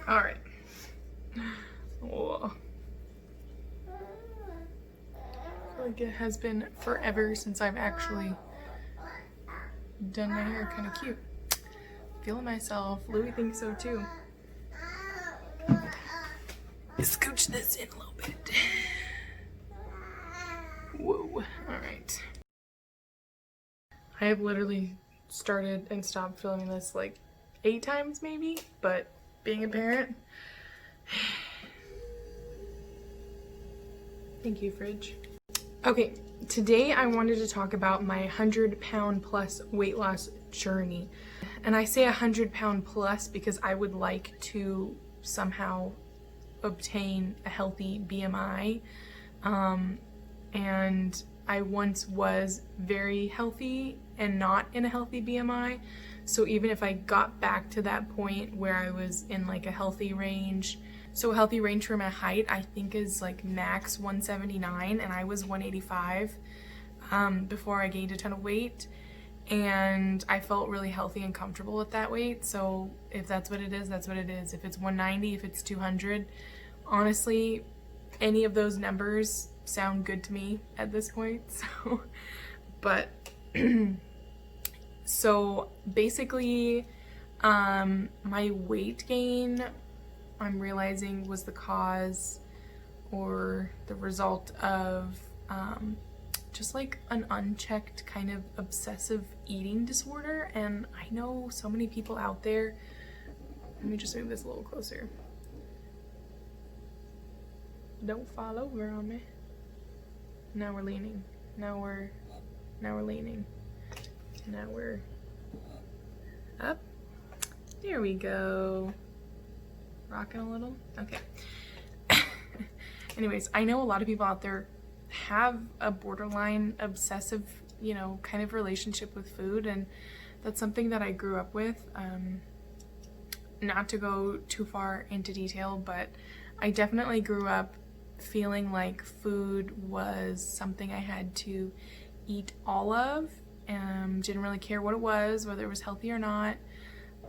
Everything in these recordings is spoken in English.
All right. Whoa. I feel like it has been forever since I've actually done my hair. Kind of cute. Feeling myself. Louis thinks so too. Scooch this in a little bit. Whoa. All right. I have literally started and stopped filming this like 8 times maybe, but being a parent. Thank you, fridge. Okay, today I wanted to talk about my 100-pound plus weight loss journey. And I say 100-pound plus because I would like to somehow obtain a healthy BMI. And I once was very healthy and not in a healthy BMI. So even if I got back to that point where I was in like a healthy range, so a healthy range for my height I think is like max 179, and I was 185 before I gained a ton of weight, and I felt really healthy and comfortable at that weight. So if that's what it is, that's what it is. If it's 190, if it's 200, honestly, any of those numbers sound good to me at this point. So, but so basically, my weight gain, I'm realizing, was the cause or the result of just like an unchecked kind of obsessive eating disorder. And I know so many people out there. Let me just move this a little closer. Don't fall over on me. Now we're leaning. Now we're leaning. Now we're up. There we go. Rocking a little. Okay. Anyways, I know a lot of people out there have a borderline obsessive, you know, kind of relationship with food, and that's something that I grew up with. Not to go too far into detail, but I definitely grew up feeling like food was something I had to eat all of. Didn't really care what it was, whether it was healthy or not.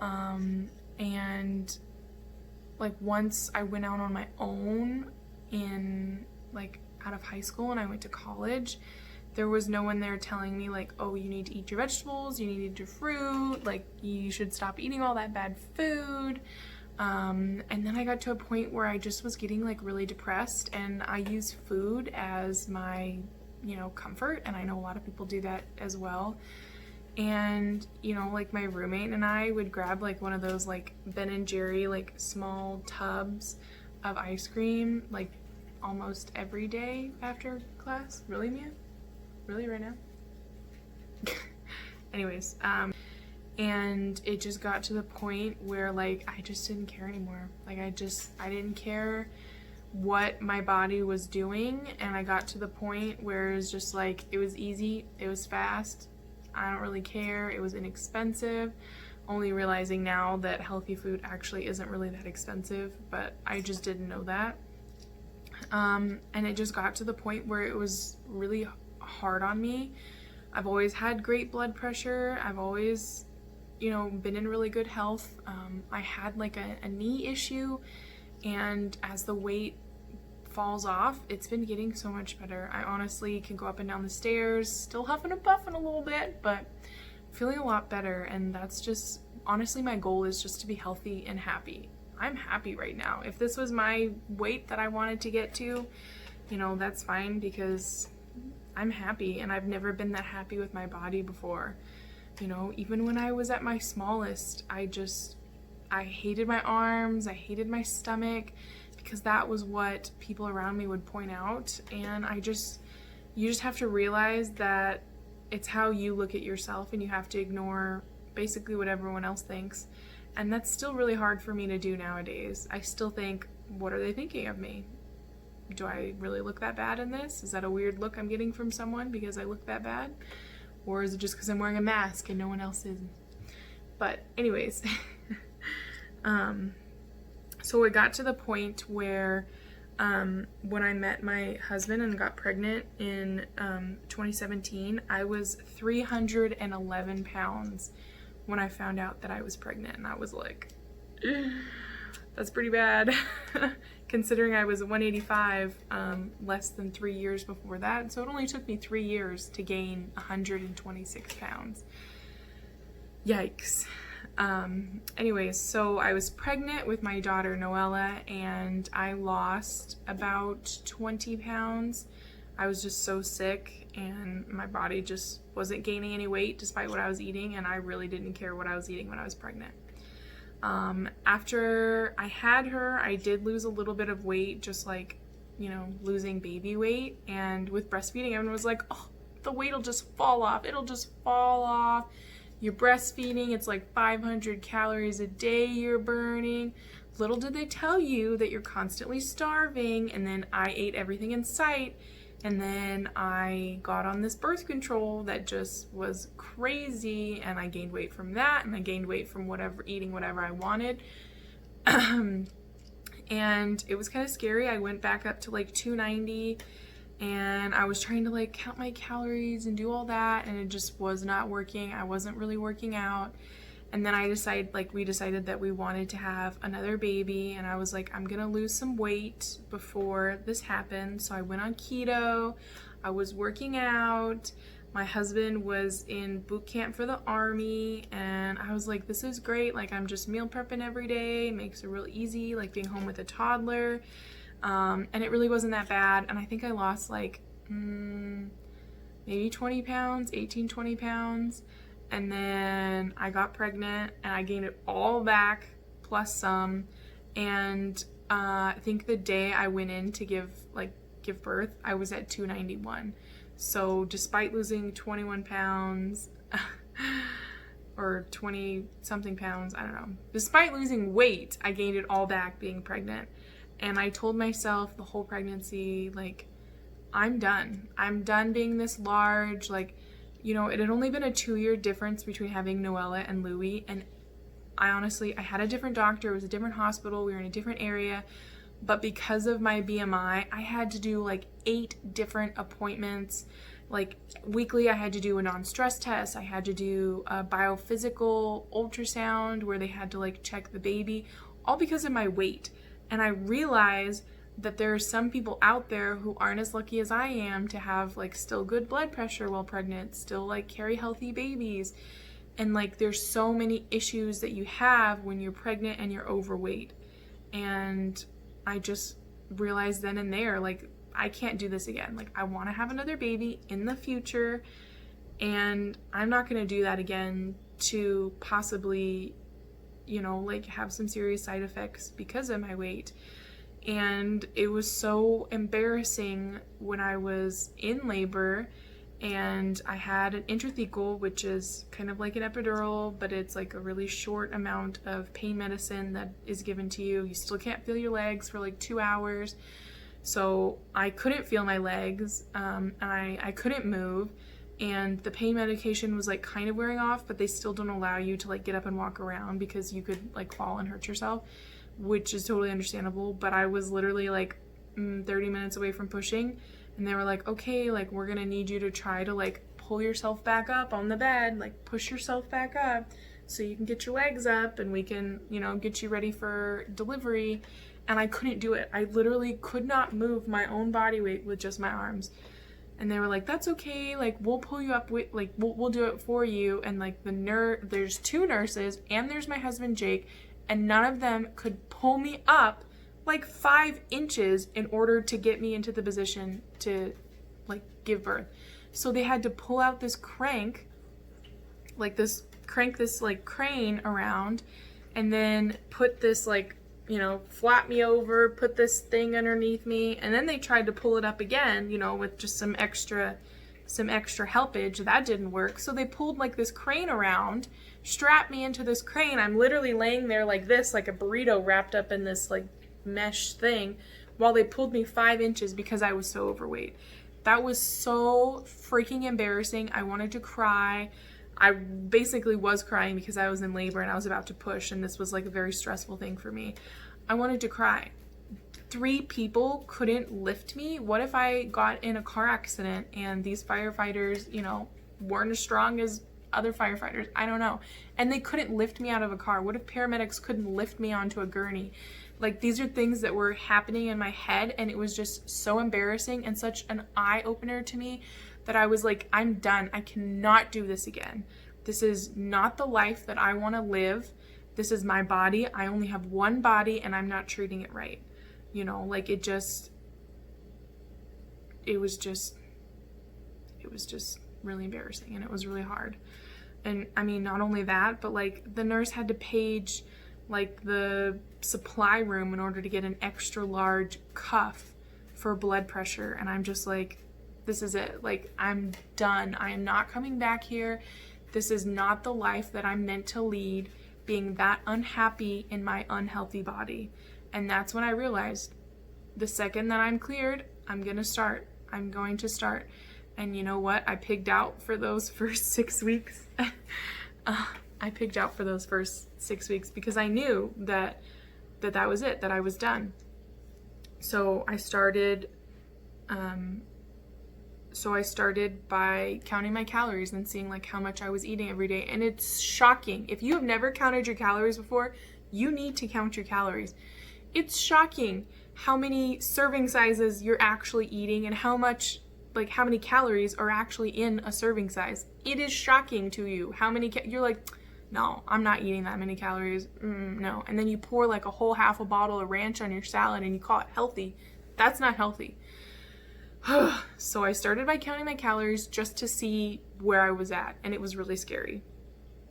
And like once I went out on my own in like out of high school and I went to college, there was no one there telling me like, oh, you need to eat your vegetables, you need to eat your fruit, like you should stop eating all that bad food. And then I got to a point where I just was getting like really depressed, and I use food as my, you know, comfort. And I know a lot of people do that as well. And, you know, like my roommate and I would grab like one of those like Ben and Jerry like small tubs of ice cream like almost every day after class. Really, Mia? Really, right now? Anyways, and it just got to the point where like I just didn't care anymore. Like I didn't care what my body was doing, and I got to the point where it was just like, it was easy, it was fast, I don't really care, it was inexpensive. Only realizing now that healthy food actually isn't really that expensive, but I just didn't know that. And it just got to the point where it was really hard on me. I've always had great blood pressure. I've always, you know, been in really good health. I had like a knee issue, and as the weight falls off, it's been getting so much better. I honestly can go up and down the stairs, still huffing and puffing a little bit, but feeling a lot better. And that's just, honestly, my goal is just to be healthy and happy. I'm happy right now. If this was my weight that I wanted to get to, you know, that's fine, because I'm happy, and I've never been that happy with my body before. You know, even when I was at my smallest, I hated my arms, I hated my stomach, because that was what people around me would point out. And you just have to realize that it's how you look at yourself, and you have to ignore basically what everyone else thinks. And that's still really hard for me to do nowadays. I still think, what are they thinking of me? Do I really look that bad in this? Is that a weird look I'm getting from someone because I look that bad? Or is it just because I'm wearing a mask and no one else is? But anyways, so it got to the point where when I met my husband and got pregnant in 2017, I was 311 pounds when I found out that I was pregnant. And I was like, That's pretty bad. Considering I was 185 less than 3 years before that. So it only took me 3 years to gain 126 pounds. Yikes. Anyways, so I was pregnant with my daughter Noella, and I lost about 20 pounds. I was just so sick, and my body just wasn't gaining any weight despite what I was eating, and I really didn't care what I was eating when I was pregnant. After I had her, I did lose a little bit of weight, just like, you know, losing baby weight. And with breastfeeding, everyone was like, oh, the weight will just fall off. It'll just fall off. You're breastfeeding, it's like 500 calories a day you're burning. Little did they tell you that you're constantly starving. And then I ate everything in sight. And then I got on this birth control that just was crazy, and I gained weight from that, and I gained weight from eating whatever I wanted. And it was kind of scary. I went back up to like 290, and I was trying to like count my calories and do all that, and it just was not working. I wasn't really working out. And then we decided that we wanted to have another baby, and I was like, I'm gonna lose some weight before this happened. So I went on keto, I was working out, my husband was in boot camp for the Army, and I was like, this is great, like I'm just meal prepping every day, it makes it real easy, like being home with a toddler. And it really wasn't that bad, and I think I lost like maybe 20 pounds, 20 pounds. And then I got pregnant, and I gained it all back plus some. And I think the day I went in to give birth, I was at 291. So despite losing 21 pounds or 20 something pounds, I don't know, despite losing weight, I gained it all back being pregnant. And I told myself the whole pregnancy, like, I'm done being this large. Like, you know, it had only been a 2-year difference between having Noella and Louie, and I had a different doctor, it was a different hospital, we were in a different area, but because of my BMI, I had to do like 8 different appointments. Like weekly, I had to do a non-stress test, I had to do a biophysical ultrasound where they had to like check the baby, all because of my weight. And I realized that there are some people out there who aren't as lucky as I am to have like still good blood pressure while pregnant, still like carry healthy babies. And like there's so many issues that you have when you're pregnant and you're overweight. And I just realized then and there, like, I can't do this again. Like, I want to have another baby in the future, and I'm not going to do that again to possibly, you know, like have some serious side effects because of my weight. And it was so embarrassing when I was in labor and I had an intrathecal, which is kind of like an epidural, but it's like a really short amount of pain medicine that is given to you. You still can't feel your legs for like 2 hours. So I couldn't feel my legs, I couldn't move, and the pain medication was like kind of wearing off, but they still don't allow you to like get up and walk around because you could like fall and hurt yourself, which is totally understandable. But I was literally like 30 minutes away from pushing, and they were like, okay, like we're gonna need you to try to like pull yourself back up on the bed, like push yourself back up so you can get your legs up and we can, you know, get you ready for delivery. And I couldn't do it. I literally could not move my own body weight with just my arms. And they were like, that's okay, like we'll pull you up with, like we'll do it for you. And like there's 2 nurses and there's my husband Jake, and none of them could pull me up like 5 inches in order to get me into the position to like give birth. So they had to pull out this crank this crane around, and then put this like, you know, flap me over, put this thing underneath me, and then they tried to pull it up again, you know, with just some extra helpage. That didn't work. So they pulled like this crane around, strapped me into this crane. I'm literally laying there like this, like a burrito wrapped up in this like mesh thing, while they pulled me 5 inches because I was so overweight. That was so freaking embarrassing. I wanted to cry. I basically was crying because I was in labor and I was about to push, and this was like a very stressful thing for me. I wanted to cry. 3 people couldn't lift me. What if I got in a car accident and these firefighters, you know, weren't as strong as other firefighters, I don't know. And they couldn't lift me out of a car. What if paramedics couldn't lift me onto a gurney? Like, these are things that were happening in my head, and it was just so embarrassing and such an eye-opener to me that I was like, I'm done. I cannot do this again. This is not the life that I want to live. This is my body. I only have one body, and I'm not treating it right. You know, like, it was just really embarrassing, and it was really hard. And I mean, not only that, but like, the nurse had to page like the supply room in order to get an extra large cuff for blood pressure. And I'm just like, this is it. Like, I'm done. I am not coming back here. This is not the life that I'm meant to lead, being that unhappy in my unhealthy body. And that's when I realized, the second that I'm cleared, I'm going to start. I'm going to start. And you know what? I pigged out for those first 6 weeks. I pigged out for those first 6 weeks because I knew that was it, that I was done. So I started by counting my calories and seeing like how much I was eating every day. And it's shocking. If you have never counted your calories before, you need to count your calories. It's shocking how many serving sizes you're actually eating and how many calories are actually in a serving size. It is shocking to you how many you're like, no, I'm not eating that many calories. No. And then you pour like a whole half a bottle of ranch on your salad and you call it healthy. That's not healthy. So I started by counting my calories just to see where I was at. And it was really scary.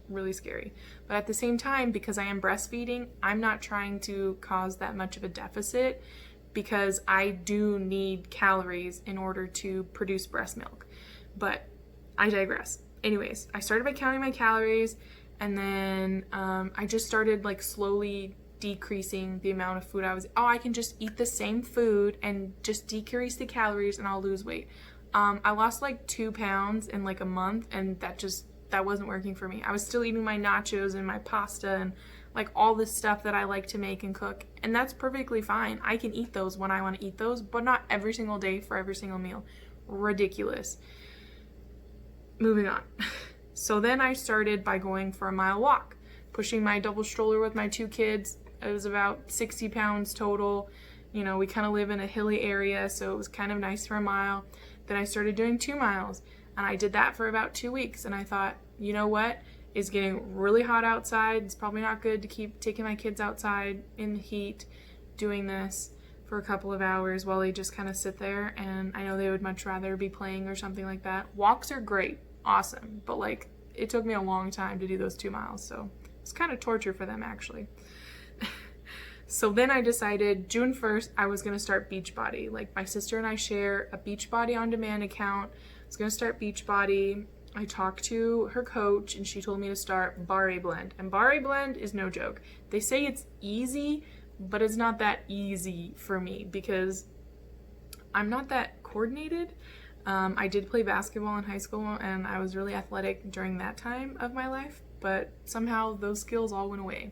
Really scary. But at the same time, because I am breastfeeding, I'm not trying to cause that much of a deficit, because I do need calories in order to produce breast milk. But I digress. Anyways, I started by counting my calories, and then I just started like slowly decreasing the amount of food I can just eat the same food and just decrease the calories and I'll lose weight. I lost like 2 pounds in like a month, and that wasn't working for me. I was still eating my nachos and my pasta and like all this stuff that I like to make and cook. And that's perfectly fine. I can eat those when I want to eat those, but not every single day for every single meal. Ridiculous. Moving on. So then I started by going for a mile walk, pushing my double stroller with my 2 kids. It was about 60 pounds total. You know, we kind of live in a hilly area, so it was kind of nice for a mile. Then I started doing 2 miles, and I did that for about 2 weeks. And I thought, you know what? It's getting really hot outside. It's probably not good to keep taking my kids outside in the heat doing this for a couple of hours while they just kind of sit there. And I know they would much rather be playing or something like that. Walks are great, awesome, but like, it took me a long time to do those 2 miles, so it's kind of torture for them actually. So then I decided June 1st I was going to start Beachbody. Like, my sister and I share a Beachbody on demand account. I was going to start Beachbody. I talked to her coach and she told me to start Barre Blend. And Barre Blend is no joke. They say it's easy, but it's not that easy for me because I'm not that coordinated. I did play basketball in high school and I was really athletic during that time of my life, but somehow those skills all went away.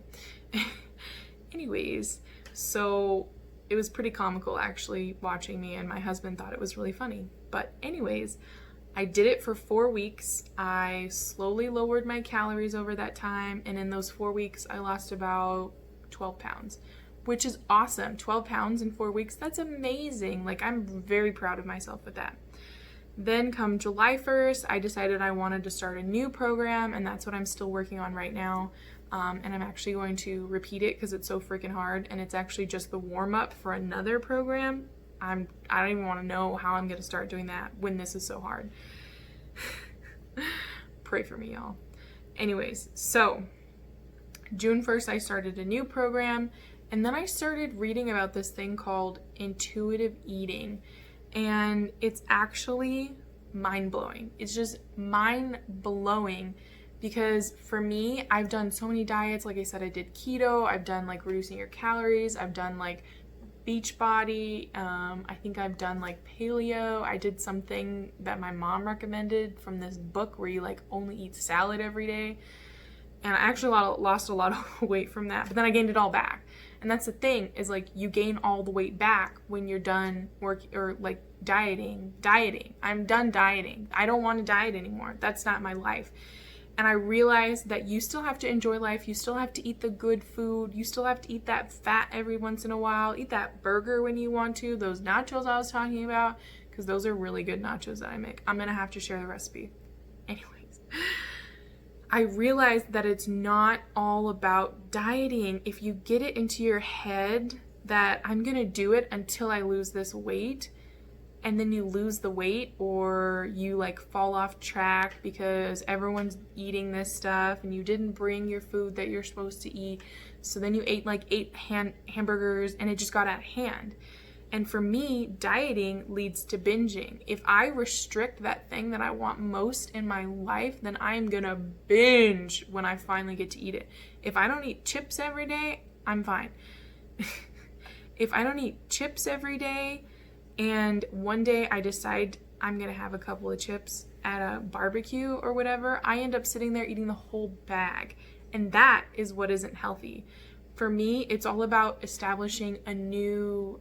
Anyways, so it was pretty comical actually watching me, and my husband thought it was really funny. But anyways, I did it for 4 weeks. I slowly lowered my calories over that time, and in those 4 weeks, I lost about 12 pounds, which is awesome. 12 pounds in 4 weeks, that's amazing. Like, I'm very proud of myself with that. Then come July 1st, I decided I wanted to start a new program, and that's what I'm still working on right now. And I'm actually going to repeat it because it's so freaking hard, and it's actually just the warm-up for another program. I don't even want to know how I'm going to start doing that when this is so hard. Pray for me, y'all. Anyways, so June 1st, I started a new program, and then I started reading about this thing called intuitive eating, and it's actually mind-blowing. It's just mind-blowing because for me, I've done so many diets. Like I said, I did keto, I've done like reducing your calories, I've done like Beachbody, I think I've done like paleo. I did something that my mom recommended from this book where you like only eat salad every day, and I actually lost a lot of weight from that, but then I gained it all back. And that's the thing, is like, you gain all the weight back when you're done dieting. I'm done dieting. I don't want to diet anymore. That's not my life. And I realized that you still have to enjoy life. You still have to eat the good food. You still have to eat that fat every once in a while. Eat that burger when you want to. Those nachos I was talking about, because those are really good nachos that I make. I'm going to have to share the recipe. Anyways, I realized that it's not all about dieting. If you get it into your head that I'm going to do it until I lose this weight, and then you lose the weight, or you like fall off track because everyone's eating this stuff and you didn't bring your food that you're supposed to eat, so then you ate like 8 hamburgers and it just got out of hand. And for me, dieting leads to binging. If I restrict that thing that I want most in my life, then I'm gonna binge when I finally get to eat it. If I don't eat chips every day, I'm fine. If I don't eat chips every day, and one day I decide I'm gonna have a couple of chips at a barbecue or whatever, I end up sitting there eating the whole bag. And that is what isn't healthy. For me, it's all about establishing a new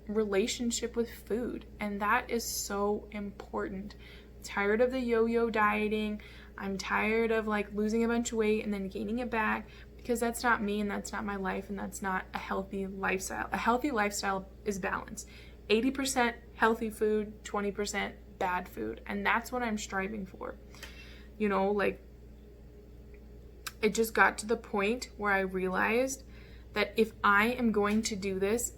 relationship with food. And that is so important. I'm tired of the yo-yo dieting. I'm tired of like losing a bunch of weight and then gaining it back, because that's not me and that's not my life and that's not a healthy lifestyle. A healthy lifestyle is balance. 80% healthy food, 20% bad food. And that's what I'm striving for. You know, like, it just got to the point where I realized that if I am going to do this,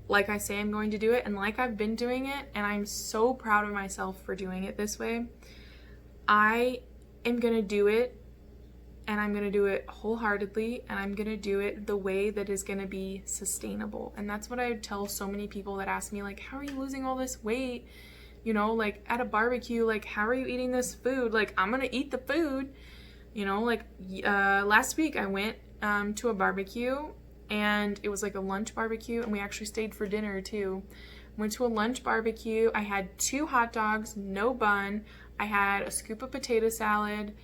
like I say I'm going to do it, and like I've been doing it, and I'm so proud of myself for doing it this way, I am going to do it, and I'm going to do it wholeheartedly, and I'm going to do it the way that is going to be sustainable. And that's what I tell so many people that ask me, like, how are you losing all this weight? You know, like at a barbecue, like, how are you eating this food? Like, I'm going to eat the food. You know, like last week I went to a barbecue, and it was like a lunch barbecue, and we actually stayed for dinner too. Went to a lunch barbecue. I had 2 hot dogs, no bun. I had a scoop of potato salad,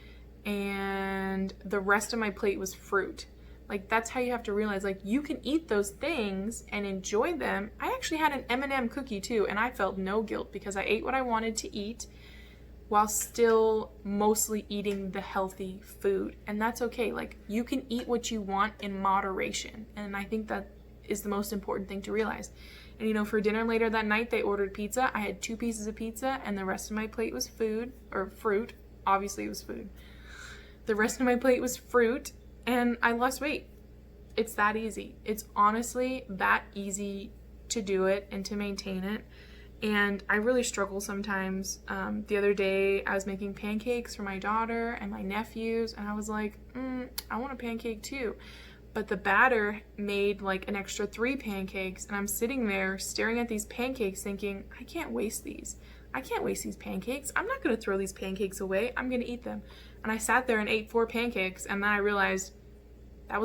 and the rest of my plate was fruit. Like, that's how you have to realize, like, you can eat those things and enjoy them. I actually had an M&M cookie too, and I felt no guilt because I ate what I wanted to eat while still mostly eating the healthy food. And that's okay. Like, you can eat what you want in moderation. And I think that is the most important thing to realize. And you know, for dinner later that night, they ordered pizza. I had 2 pieces of pizza, and the rest of my plate was food, or fruit. Obviously it was food. The rest of my plate was fruit, and I lost weight. It's that easy. It's honestly that easy to do it and to maintain it. And I really struggle sometimes. The other day, I was making pancakes for my daughter and my nephews, and I was like, I want a pancake too. But the batter made like an extra 3 pancakes, and I'm sitting there staring at these pancakes thinking, I can't waste these. I can't waste these pancakes. I'm not going to throw these pancakes away. I'm going to eat them. And I sat there and ate 4 pancakes, and then I realized that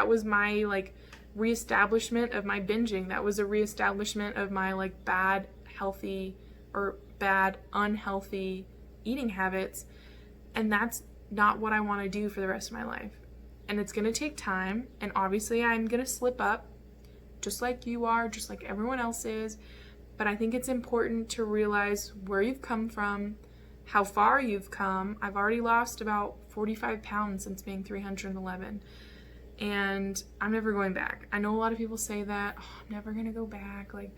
was my like reestablishment of my binging. That was a reestablishment of my like bad healthy or bad unhealthy eating habits. And that's not what I want to do for the rest of my life. And it's going to take time, and obviously I'm going to slip up just like you are, just like everyone else is. But I think it's important to realize where you've come from, how far you've come. I've already lost about 45 pounds since being 311. And I'm never going back. I know a lot of people say that, I'm never going to go back. Like,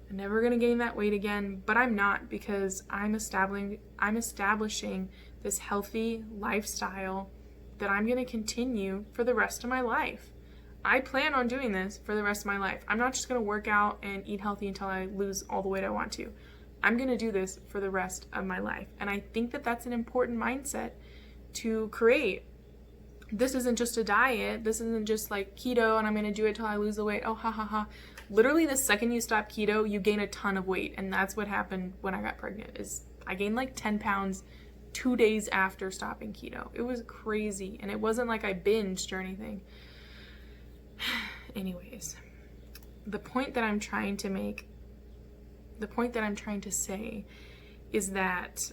I'm never going to gain that weight again. But I'm not, because I'm establishing this healthy lifestyle that I'm going to continue for the rest of my life. I plan on doing this for the rest of my life. I'm not just going to work out and eat healthy until I lose all the weight I want to. I'm going to do this for the rest of my life. And I think that that's an important mindset to create. This isn't just a diet. This isn't just like keto and I'm going to do it till I lose the weight. Oh, ha, ha, ha. Literally, the second you stop keto, you gain a ton of weight. And that's what happened when I got pregnant. Is I gained like 10 pounds 2 days after stopping keto. It was crazy. And it wasn't like I binged or anything. Anyways, the point that I'm trying to make, the point that I'm trying to say is that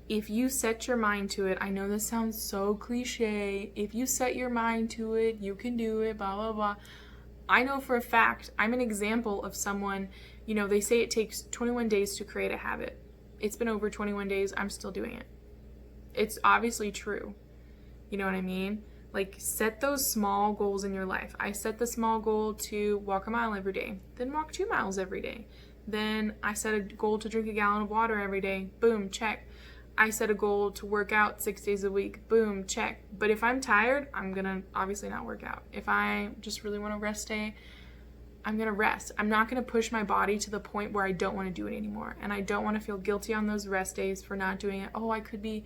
if you set your mind to it, I know this sounds so cliche, if you set your mind to it, you can do it, blah, blah, blah. I know for a fact, I'm an example of someone, you know, they say it takes 21 days to create a habit. It's been over 21 days, I'm still doing it. it's obviously true. You know what I mean? Like, set those small goals in your life. I set the small goal to walk a mile every day, then walk 2 miles every day. Then I set a goal to drink a gallon of water every day. Boom, check. I set a goal to work out 6 days a week. Boom, check. But if I'm tired, I'm gonna obviously not work out. If I just really want a rest day, I'm gonna rest. I'm not gonna push my body to the point where I don't want to do it anymore. And I don't want to feel guilty on those rest days for not doing it. Oh, I could be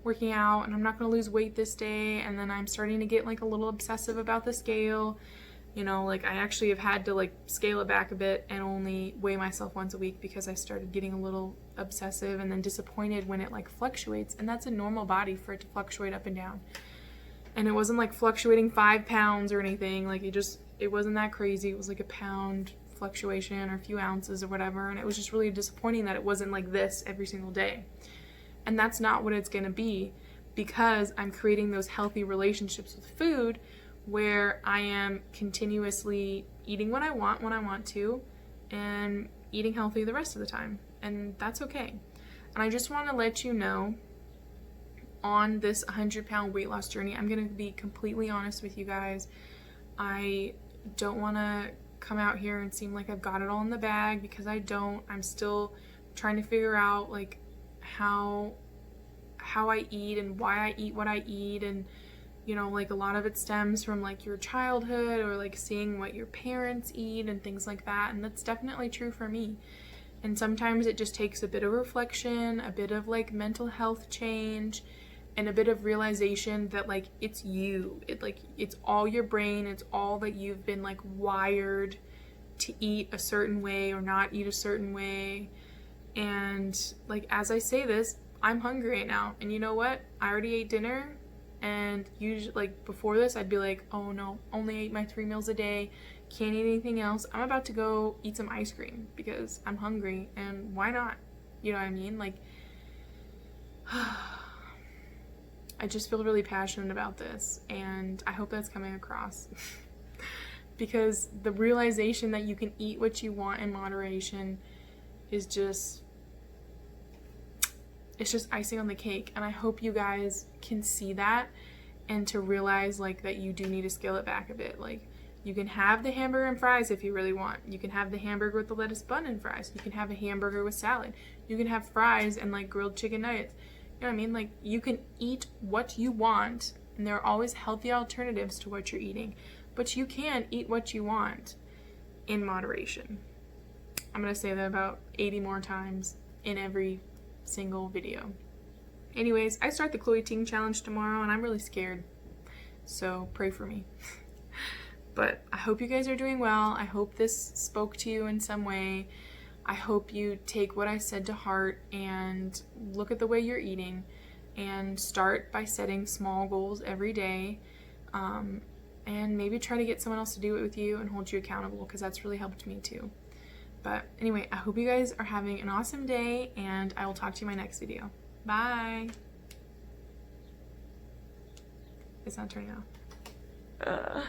working out and I'm not going to lose weight this day, and then I'm starting to get like a little obsessive about the scale. You know, like I actually have had to like scale it back a bit and only weigh myself once a week because I started getting a little obsessive and then disappointed when it like fluctuates, and that's a normal body for it to fluctuate up and down. And it wasn't like fluctuating 5 pounds or anything, like it wasn't that crazy. It was like a pound fluctuation or a few ounces or whatever, and it was just really disappointing that it wasn't like this every single day. And that's not what it's going to be, because I'm creating those healthy relationships with food where I am continuously eating what I want when I want to and eating healthy the rest of the time. And that's okay. And I just want to let you know, on this 100-pound weight loss journey, I'm going to be completely honest with you guys. I don't want to come out here and seem like I've got it all in the bag, because I don't. I'm still trying to figure out like how I eat and why I eat what I eat, and you know, like a lot of it stems from like your childhood or like seeing what your parents eat and things like that, and that's definitely true for me. And sometimes it just takes a bit of reflection, a bit of like mental health change, and a bit of realization that like it's you. It's all your brain, it's all that you've been like wired to eat a certain way or not eat a certain way. And like, as I say this, I'm hungry right now, and you know what? I already ate dinner, and usually like before this I'd be like, oh no, only ate my 3 meals a day, can't eat anything else. I'm about to go eat some ice cream because I'm hungry, and why not? You know what I mean? Like, I just feel really passionate about this, and I hope that's coming across. Because the realization that you can eat what you want in moderation is just, it's just icing on the cake. And I hope you guys can see that, and to realize like that you do need to scale it back a bit. Like, you can have the hamburger and fries if you really want. You can have the hamburger with the lettuce bun and fries. You can have a hamburger with salad. You can have fries and like grilled chicken nuggets. You know what I mean? Like, you can eat what you want, and there are always healthy alternatives to what you're eating. But you can eat what you want in moderation. I'm going to say that about 80 more times in every single video. Anyways, I start the Chloe Ting challenge tomorrow, and I'm really scared, so pray for me. But I hope you guys are doing well. I hope this spoke to you in some way. I hope you take what I said to heart and look at the way you're eating, and start by setting small goals every day, and maybe try to get someone else to do it with you and hold you accountable, because that's really helped me too. But anyway, I hope you guys are having an awesome day, and I will talk to you in my next video. Bye. It's not turning off.